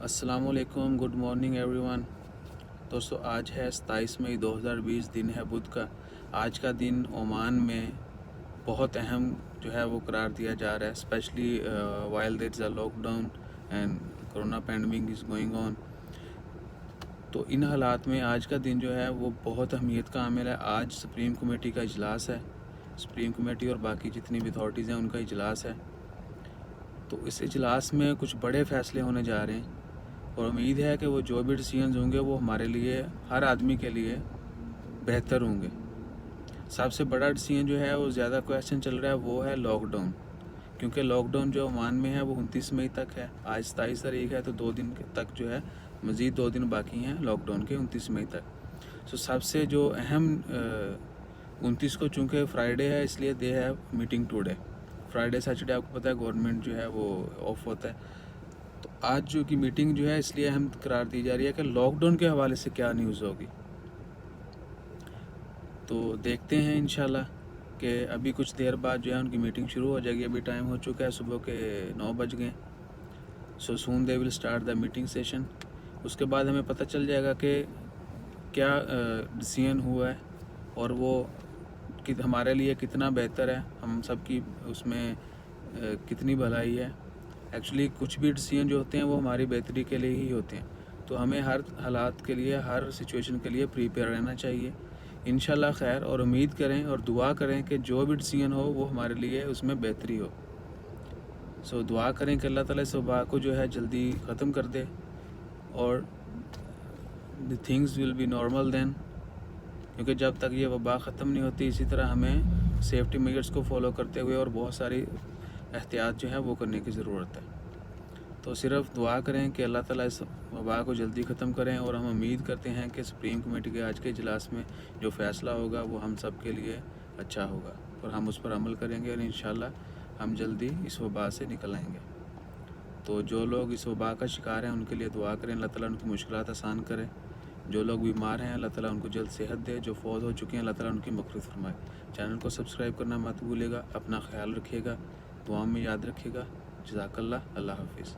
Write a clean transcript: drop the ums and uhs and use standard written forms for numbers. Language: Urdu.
السلام علیکم، گڈ مارننگ ایوری ون۔ دوستو آج ہے 27 مئی 2020، دن ہے بدھ کا۔ آج کا دن عمان میں بہت اہم جو ہے وہ قرار دیا جا رہا ہے، especially while there is a lockdown and corona pandemic is going on. تو ان حالات میں آج کا دن جو ہے وہ بہت اہمیت کا عامل ہے۔ آج سپریم کمیٹی کا اجلاس ہے، سپریم کمیٹی اور باقی جتنی بھی اتھارٹیز ہیں ان کا اجلاس ہے۔ تو اس اجلاس میں کچھ بڑے فیصلے ہونے جا رہے ہیں اور امید ہے کہ وہ جو بھی ڈیسیژنز ہوں گے وہ ہمارے لیے، ہر آدمی کے لیے بہتر ہوں گے۔ سب سے بڑا ڈیسیژن جو ہے وہ زیادہ کویسچن چل رہا ہے وہ ہے لاک ڈاؤن، کیونکہ لاک ڈاؤن جو عمان میں ہے وہ 29 مئی تک ہے۔ آج 27 تاریخ ہے تو 2 دن تک جو ہے، مزید 2 دن باقی ہیں لاک ڈاؤن کے 29 مئی تک۔ سو سب سے جو اہم 29 کو چونکہ فرائیڈے ہے اس لیے دے ہے میٹنگ ٹوڈے۔ فرائیڈے سیٹرڈے آپ کو پتہ ہے گورنمنٹ جو ہے وہ آف ہوتا ہے۔ تو آج جو کی میٹنگ جو ہے اس لیے اہم قرار دی جا رہی ہے کہ لاک ڈاؤن کے حوالے سے کیا نیوز ہوگی۔ تو دیکھتے ہیں انشاءاللہ کہ ابھی کچھ دیر بعد جو ہے ان کی میٹنگ شروع ہو جائے گی۔ ابھی ٹائم ہو چکا ہے، صبح کے 9 بج گئے۔ So soon they will start the meeting session. اس کے بعد ہمیں پتہ چل جائے گا کہ کیا ڈیسیژن ہوا ہے اور وہ ہمارے لیے کتنا بہتر ہے، ہم سب کی اس میں کتنی بھلائی ہے۔ ایکچولی کچھ بھی ڈیسیژن جو ہوتے ہیں وہ ہماری بہتری کے لیے ہی ہوتے ہیں، تو ہمیں ہر حالات کے لیے، ہر سچویشن کے لیے پریپیئر رہنا چاہیے۔ انشاءاللہ خیر، اور امید کریں اور دعا کریں کہ جو بھی ڈیسیژن ہو وہ ہمارے لیے اس میں بہتری ہو۔ سو دعا کریں کہ اللہ تعالیٰ اس وبا کو جو ہے جلدی ختم کر دے اور the things will be normal then, کیونکہ جب تک یہ وبا ختم نہیں ہوتی اسی طرح ہمیں سیفٹی میجرز کو فالو کرتے ہوئے اور بہت ساری احتیاط جو ہے وہ کرنے کی ضرورت ہے۔ تو صرف دعا کریں کہ اللہ تعالیٰ اس وبا کو جلدی ختم کریں، اور ہم امید کرتے ہیں کہ سپریم کمیٹی کے آج کے اجلاس میں جو فیصلہ ہوگا وہ ہم سب کے لیے اچھا ہوگا اور ہم اس پر عمل کریں گے، اور انشاءاللہ ہم جلدی اس وبا سے نکل آئیں گے۔ تو جو لوگ اس وبا کا شکار ہیں ان کے لیے دعا کریں، اللہ تعالیٰ ان کی مشکلات آسان کرے۔ جو لوگ بیمار ہیں اللہ تعالیٰ ان کو جلد صحت دے، جو فوت ہو چکے ہیں اللہ تعالیٰ ان کی مغفرت فرمائے۔ چینل کو سبسکرائب کرنا مت بھولیے گا، اپنا خیال رکھیے گا، دعاؤں میں یاد رکھیے گا۔ جزاک اللہ، اللہ حافظ۔